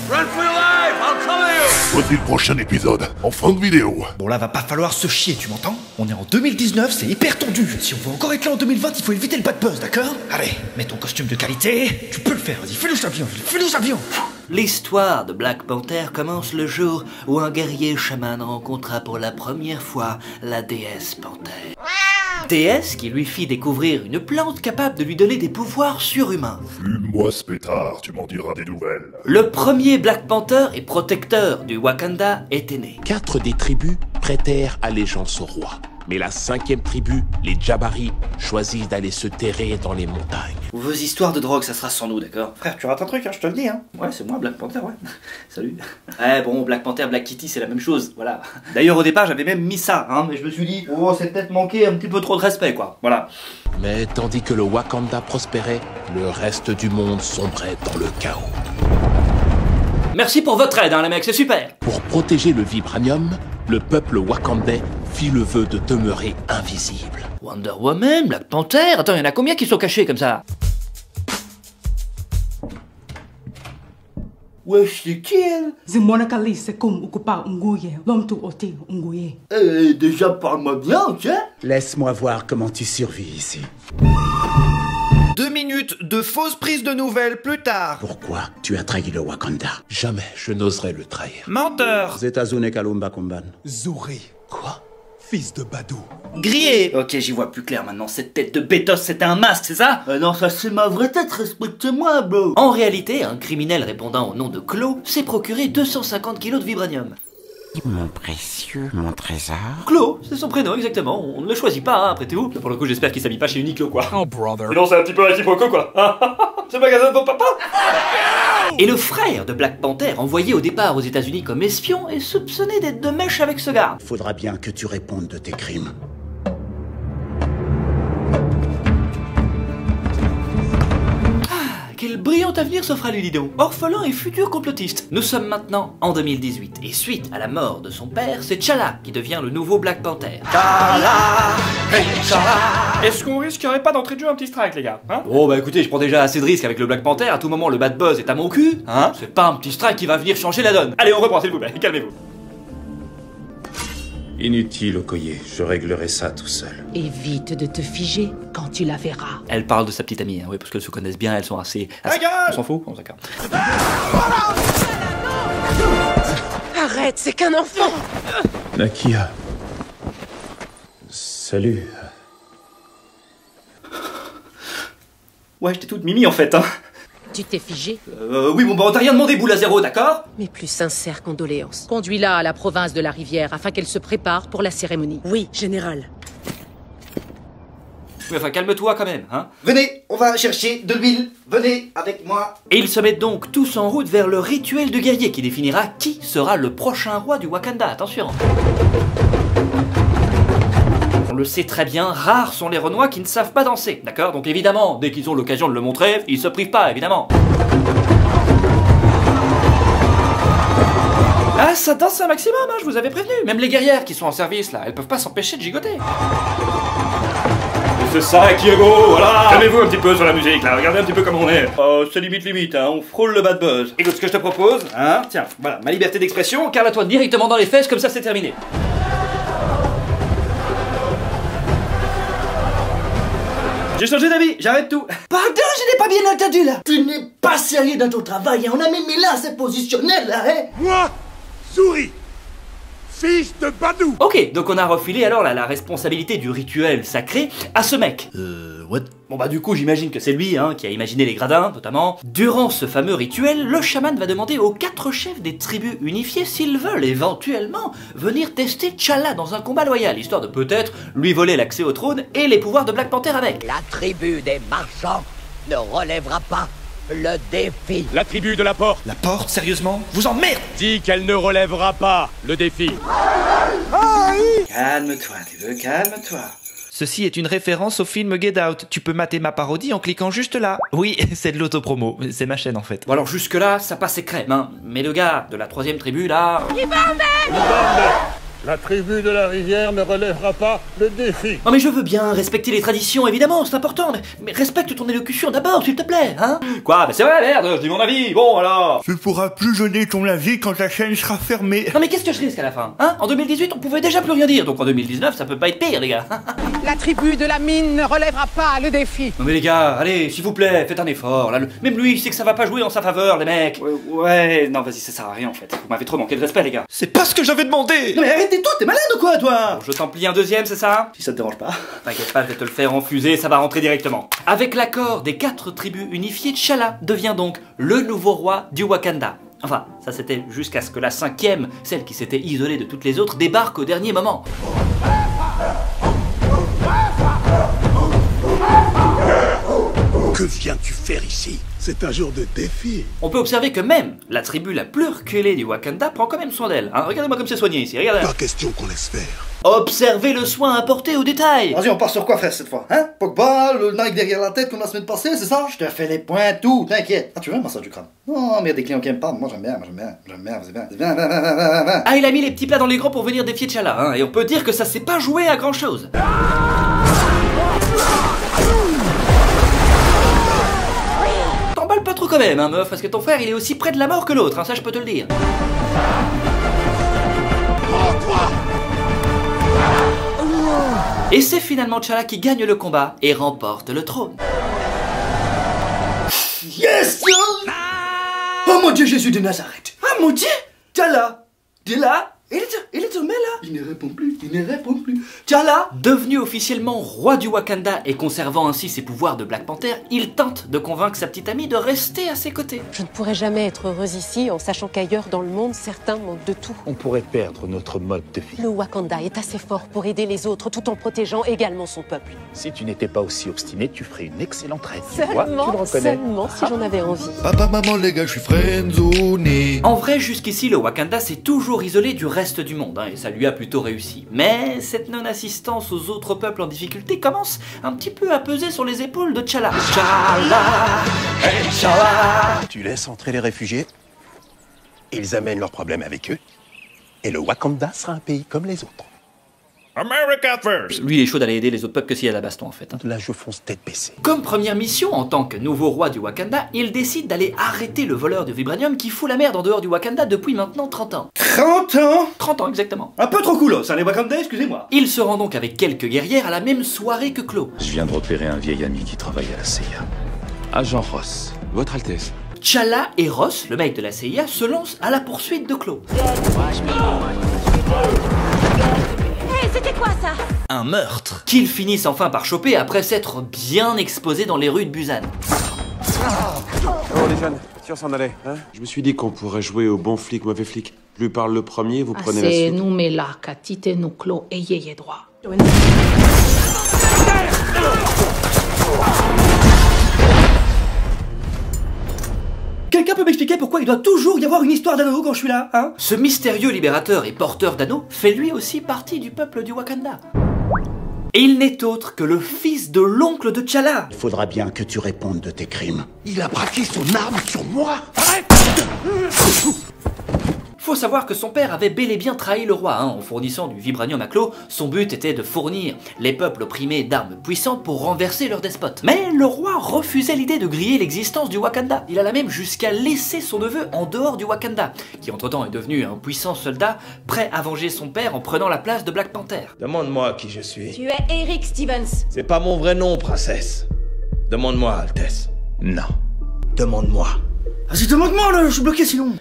Run for your life, I'll cover you. Voici le prochain épisode, en fin de vidéo. Bon là, va pas falloir se chier, tu m'entends? On est en 2019, c'est hyper tendu. Si on veut encore être là en 2020, il faut éviter le bad buzz, d'accord? Allez, mets ton costume de qualité, tu peux le faire, vas-y, fais-nous ça bien, fais-nous ça bien. L'histoire de Black Panther commence le jour où un guerrier chaman rencontra pour la première fois la déesse Panthère. Déesse qui lui fit découvrir une plante capable de lui donner des pouvoirs surhumains. Fume-moi ce pétard, tu m'en diras des nouvelles. Le premier Black Panther et protecteur du Wakanda était né. 4 des tribus prêtèrent allégeance au roi. Mais la 5e tribu, les Jabari, choisit d'aller se terrer dans les montagnes. Vos histoires de drogue, ça sera sans nous, d'accord? Frère, tu rates un truc, hein, je te le dis, hein. Ouais, c'est moi, Black Panther, ouais. Salut. Ouais, bon, Black Panther, Black Kitty, c'est la même chose, voilà. D'ailleurs, au départ, j'avais même mis ça, hein, mais je me suis dit, oh, c'est peut-être manqué un petit peu trop de respect, quoi. Voilà. Mais tandis que le Wakanda prospérait, le reste du monde sombrait dans le chaos. Merci pour votre aide, hein, les mecs, c'est super. Pour protéger le vibranium, le peuple wakandais fit le vœu de demeurer invisible. Wonder Woman, Black Panther, attends, y'en a combien qui sont cachés comme ça? Wesh, c'est qui elle? Zimonakali sekum ukupa unguye, l'homme tout ôté unguye. Déjà parle-moi bien, ok? Laisse-moi voir comment tu survis ici. 2 minutes de fausse prise de nouvelles plus tard. Pourquoi tu as trahi le Wakanda? Jamais je n'oserais le trahir. Menteur. Zetazune Kalumba Kumban. Zouri. Quoi? Fils de Badou. Grillé. Ok, j'y vois plus clair maintenant, cette tête de bétos, c'était un masque, c'est ça? Non, ça c'est ma vraie tête, respecte-moi, bro. En réalité, un criminel répondant au nom de Claude s'est procuré 250 kilos de vibranium. Mon précieux, mon trésor. Claude, c'est son prénom exactement, on ne le choisit pas, hein, après tout. Pour le coup, j'espère qu'il s'habille pas chez Uniqlo, quoi. Oh, brother. Sinon, c'est un petit peu réciproque, quoi. C'est le magasin de ton papa. Et le frère de Black Panther, envoyé au départ aux États-Unis comme espion, est soupçonné d'être de mèche avec ce gars. Faudra bien que tu répondes de tes crimes. Quel brillant avenir s'offre à lui, dis donc. Orphelin et futur complotiste. Nous sommes maintenant en 2018, et suite à la mort de son père, c'est T'Challa qui devient le nouveau Black Panther. T'Challa, hey T'Challa. Est-ce qu'on risquerait pas d'entrée de jeu un petit strike, les gars, hein? Oh bah écoutez, je prends déjà assez de risques avec le Black Panther, à tout moment le bad buzz est à mon cul, hein? C'est pas un petit strike qui va venir changer la donne. Allez, on reprend s'il vous plaît, calmez-vous. Inutile, Okoye, je réglerai ça tout seul. Évite de te figer quand tu la verras. Elle parle de sa petite amie, hein, oui, parce qu'elles se connaissent bien, elles sont assez... On s'en fout? Bon, d'accord. Arrête, c'est qu'un enfant. Nakia. Salut. Ouais, j'étais toute mimi en fait, hein. Tu t'es figé? Oui, bon, bah on t'a rien demandé, boule à zéro, d'accord? Mes plus sincères condoléances. Conduis-la à la province de la Rivière afin qu'elle se prépare pour la cérémonie. Oui, général. Oui, enfin, calme-toi quand même, hein. Venez, on va chercher de l'huile. Venez avec moi. Et ils se mettent donc tous en route vers le rituel du guerrier qui définira qui sera le prochain roi du Wakanda, attention. On le sait très bien, rares sont les Renois qui ne savent pas danser, d'accord? Donc évidemment, dès qu'ils ont l'occasion de le montrer, ils se privent pas, évidemment. Ah, ça danse un maximum, hein, je vous avais prévenu. Même les guerrières qui sont en service, là, elles peuvent pas s'empêcher de gigoter. C'est ça qui est beau, voilà. Calmez-vous un petit peu sur la musique, là, regardez un petit peu comme on est. Oh, c'est limite, hein, on frôle le bad buzz. Écoute, ce que je te propose, hein, tiens, voilà, ma liberté d'expression, carle-toi directement dans les fesses, comme ça c'est terminé. J'ai changé d'avis, j'arrête tout. Pardon, je n'ai pas bien entendu là. Tu n'es pas sérieux dans ton travail, hein. On a mis Mila à se positionner là, hein. Moi, Zouri, fils de Badou. Ok, donc on a refilé alors la responsabilité du rituel sacré à ce mec. What? Bon bah du coup j'imagine que c'est lui hein, qui a imaginé les gradins notamment. Durant ce fameux rituel, le chaman va demander aux 4 chefs des tribus unifiées s'ils veulent éventuellement venir tester T'Challa dans un combat loyal, histoire de peut-être lui voler l'accès au trône et les pouvoirs de Black Panther avec. La tribu des marchands ne relèvera pas le défi. La tribu de la porte. La porte, sérieusement? Vous emmerde. Dit qu'elle ne relèvera pas le défi. Calme-toi, tu veux, calme-toi. Ceci est une référence au film Get Out. Tu peux mater ma parodie en cliquant juste là. Oui, c'est de l'autopromo. C'est ma chaîne en fait. Bon alors jusque là, ça passait crème, hein. Mais le gars de la 3e tribu là... La tribu de la rivière ne relèvera pas le défi. Non mais je veux bien respecter les traditions, évidemment, c'est important, mais respecte ton élocution d'abord, s'il te plaît, hein. Quoi? Bah c'est vrai, merde, je dis mon avis, bon alors. Tu pourras plus donner ton avis quand la chaîne sera fermée. Non mais qu'est-ce que je risque à la fin, hein? En 2018, on pouvait déjà plus rien dire, donc en 2019, ça peut pas être pire, les gars. La tribu de la mine ne relèvera pas le défi. Non mais les gars, allez, s'il vous plaît, faites un effort, là, même lui, il sait que ça va pas jouer en sa faveur, les mecs. Ouais, non, vas-y, ça sert à rien, en fait. Vous m'avez trop manqué de respect, les gars. C'est pas ce que j'avais demandé. Non mais arrêtez tout, t'es malade ou quoi, toi? Bon, je t'en plie un deuxième, c'est ça? Si ça te dérange pas. T'inquiète pas, je vais te le faire en fusée, ça va rentrer directement. Avec l'accord des 4 tribus unifiées, T'Challa devient donc le nouveau roi du Wakanda. Enfin, ça c'était jusqu'à ce que la 5e, celle qui s'était isolée de toutes les autres, débarque au dernier moment. Que viens-tu faire ici? C'est un jour de défi. On peut observer que même la tribu la plus reculée du Wakanda prend quand même soin d'elle. Hein. Regardez-moi comme c'est soigné ici, regardez. Pas question qu'on laisse faire. Observez le soin apporté au détail. Vas-y, on part sur quoi faire cette fois, hein? Pogba, le Nike derrière la tête comme la semaine passée, c'est ça? Je te fais les points, tout, t'inquiète. Ah, tu veux un massage du crâne? Non, mais il y a des clients qui aiment pas. Moi, j'aime bien, c'est bien. Ah, il a mis les petits plats dans les grands pour venir défier T'Challa, hein, et on peut dire que ça s'est pas joué à grand chose. T'emballes pas trop quand même, hein, meuf, parce que ton frère il est aussi près de la mort que l'autre, hein, ça je peux te le dire. Et c'est finalement T'Challa qui gagne le combat et remporte le trône. Yes! Oh mon Dieu, Jésus de Nazareth! Ah mon Dieu! T'Challa! T'es là? Il est tombé là? Il ne répond plus. T'Challa, devenu officiellement roi du Wakanda et conservant ainsi ses pouvoirs de Black Panther, il tente de convaincre sa petite amie de rester à ses côtés. Je ne pourrais jamais être heureuse ici en sachant qu'ailleurs dans le monde, certains manquent de tout. On pourrait perdre notre mode de vie. Le Wakanda est assez fort pour aider les autres tout en protégeant également son peuple. Si tu n'étais pas aussi obstiné, tu ferais une excellente reine. Seulement si j'en avais envie. Papa, maman, les gars, je suis friendzoné. En vrai, jusqu'ici, le Wakanda s'est toujours isolé du reste du monde, hein, et ça lui a plutôt réussi. Mais cette non-assistance aux autres peuples en difficulté commence un petit peu à peser sur les épaules de T'Challa. T'Challa. Tu laisses entrer les réfugiés, ils amènent leurs problèmes avec eux, et le Wakanda sera un pays comme les autres. America first. Lui, il est chaud d'aller aider les autres peuples que s'il y a la baston, en fait. Hein. Là, je fonce tête baissée. Comme première mission, en tant que nouveau roi du Wakanda, il décide d'aller arrêter le voleur de vibranium qui fout la merde en dehors du Wakanda depuis maintenant 30 ans. 30 ans? 30 ans, exactement. Un peu trop cool, ça, les Wakanda, excusez-moi. Il se rend donc avec quelques guerrières à la même soirée que Klaue. Je viens de repérer un vieil ami qui travaille à la CIA. Agent Ross, votre Altesse. T'Challa et Ross, le mec de la CIA, se lancent à la poursuite de Klaue. C'était quoi ça? Un meurtre qu'ils finissent enfin par choper après s'être bien exposés dans les rues de Busan. Oh les jeunes, si on s'en allait, hein? Je me suis dit qu'on pourrait jouer au bon flic, mauvais flic. Je lui parle le premier, vous prenez la suite. nous mais là, Katite nous Klaue et yé droit. Quelqu'un peut m'expliquer pourquoi il doit toujours y avoir une histoire d'anneau quand je suis là, hein? Ce mystérieux libérateur et porteur d'anneaux fait lui aussi partie du peuple du Wakanda. Et il n'est autre que le fils de l'oncle de T'Challa. Il faudra bien que tu répondes de tes crimes. Il a braqué son arme sur moi. Arrête! Faut savoir que son père avait bel et bien trahi le roi, hein, en fournissant du vibranium à Klaue. Son but était de fournir les peuples opprimés d'armes puissantes pour renverser leur despote. Mais le roi refusait l'idée de griller l'existence du Wakanda. Il alla même jusqu'à laisser son neveu en dehors du Wakanda, qui entre-temps est devenu un puissant soldat, prêt à venger son père en prenant la place de Black Panther. Demande-moi qui je suis. Tu es Eric Stevens. C'est pas mon vrai nom, princesse. Demande-moi, Altesse. Non. Demande-moi. Vas-y, demande-moi, là, je suis bloqué sinon.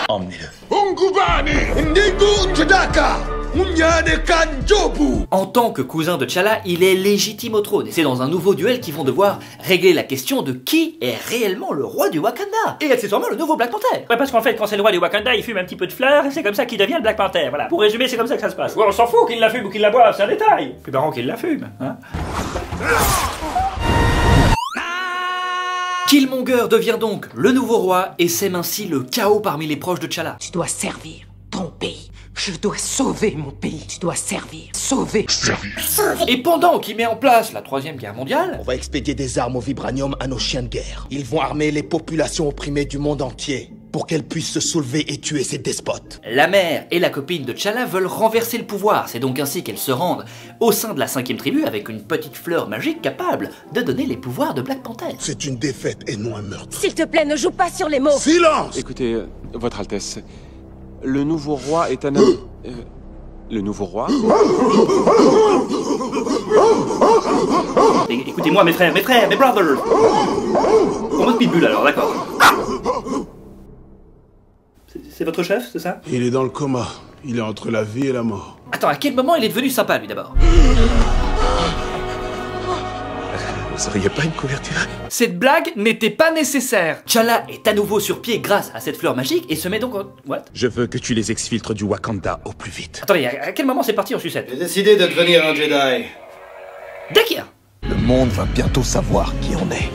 Emmenez-le. En tant que cousin de T'Challa, il est légitime au trône, et c'est dans un nouveau duel qu'ils vont devoir régler la question de qui est réellement le roi du Wakanda, et accessoirement le nouveau Black Panther. Ouais, parce qu'en fait, quand c'est le roi du Wakanda, il fume un petit peu de fleurs, et c'est comme ça qu'il devient le Black Panther, voilà. Pour résumer, c'est comme ça que ça se passe. Ouais, on s'en fout qu'il la fume ou qu'il la boive, c'est un détail. Plus marrant qu'il la fume, hein. Killmonger devient donc le nouveau roi et sème ainsi le chaos parmi les proches de T'Challa. Tu dois servir ton pays. Je dois sauver mon pays. Tu dois servir, sauver. Et pendant qu'il met en place la 3e guerre mondiale, On va expédier des armes au vibranium à nos chiens de guerre. Ils vont armer les populations opprimées du monde entier. pour qu'elle puisse se soulever et tuer ces despotes. La mère et la copine de T'Challa veulent renverser le pouvoir, c'est donc ainsi qu'elles se rendent au sein de la 5e tribu avec une petite fleur magique capable de donner les pouvoirs de Black Panther. C'est une défaite et non un meurtre. S'il te plaît, ne joue pas sur les mots. Silence! Écoutez, Votre Altesse, le nouveau roi est un... le nouveau roi? Écoutez-moi mes frères, mes brothers. En mode pitbull alors, d'accord. C'est votre chef, c'est ça? Il est dans le coma. Il est entre la vie et la mort. Attends, à quel moment il est devenu sympa lui d'abord? Vous auriez pas une couverture? Cette blague n'était pas nécessaire. T'Challa est à nouveau sur pied grâce à cette fleur magique et se met donc en... What? Je veux que tu les exfiltres du Wakanda au plus vite. Attendez, à quel moment c'est parti en sucette? J'ai décidé de devenir un Jedi. D'accord. Le monde va bientôt savoir qui on est.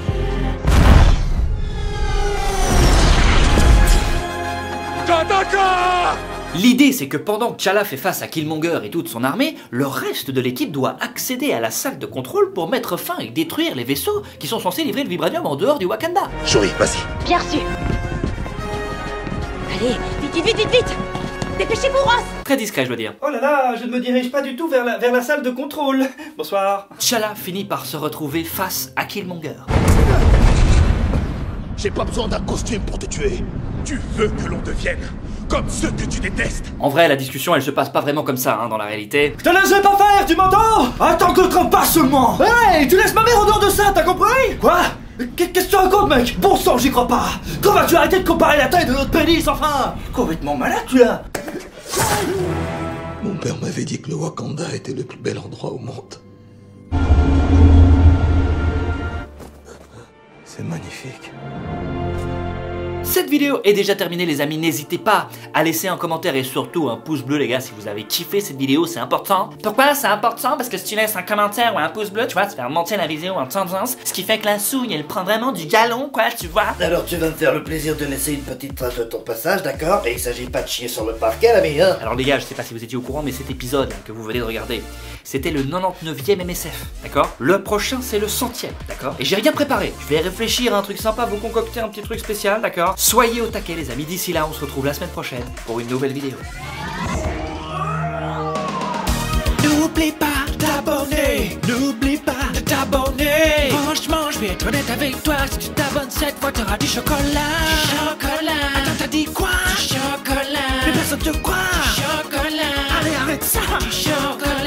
L'idée, c'est que pendant que T'Challa fait face à Killmonger et toute son armée, le reste de l'équipe doit accéder à la salle de contrôle pour mettre fin et détruire les vaisseaux qui sont censés livrer le vibranium en dehors du Wakanda. Shuri, vas-y. Bien reçu. Allez, vite. Dépêchez-vous, Ross. Très discret, je dois dire. Oh là là, je ne me dirige pas du tout vers la salle de contrôle. Bonsoir. T'Challa finit par se retrouver face à Killmonger. J'ai pas besoin d'un costume pour te tuer. Tu veux que l'on devienne comme ceux que tu détestes. En vrai, la discussion, elle se passe pas vraiment comme ça, hein, dans la réalité. Je te laisserai pas faire, tu m'entends? Attends que je trempe pas seulement. Hey, tu laisses ma mère en dehors de ça, t'as compris? Quoi? Qu'est-ce que tu racontes, mec? Bon sang, j'y crois pas. Quand vas-tu arrêter de comparer la taille de notre pénis, enfin? Complètement malade, tu là. Mon père m'avait dit que le Wakanda était le plus bel endroit au monde. C'est magnifique. Cette vidéo est déjà terminée les amis, n'hésitez pas à laisser un commentaire et surtout un pouce bleu les gars si vous avez kiffé cette vidéo, c'est important. Pourquoi c'est important? Parce que si tu laisses un commentaire ou un pouce bleu, tu vois, ça fait remonter la vidéo en tendance, ce qui fait que la souille elle prend vraiment du galon quoi, tu vois. Alors tu vas me faire le plaisir de laisser une petite trace de ton passage, d'accord? Et il s'agit pas de chier sur le parquet l'ami, hein? Alors les gars, je sais pas si vous étiez au courant mais cet épisode que vous venez de regarder, c'était le 99e MSF, d'accord? Le prochain c'est le 100e, d'accord? Et j'ai rien préparé, je vais réfléchir à un truc sympa, vous concocter un petit truc spécial, d'accord? Soyez au taquet les amis, d'ici là on se retrouve la semaine prochaine pour une nouvelle vidéo. N'oublie pas t'abonner, n'oublie pas de t'abonner. Franchement, je vais être honnête avec toi, si tu t'abonnes cette fois, t'auras du chocolat. Du chocolat. Attends, t'as dit quoi? Du chocolat. Mais personne te croit. Du chocolat. Allez, arrête ça. Du chocolat.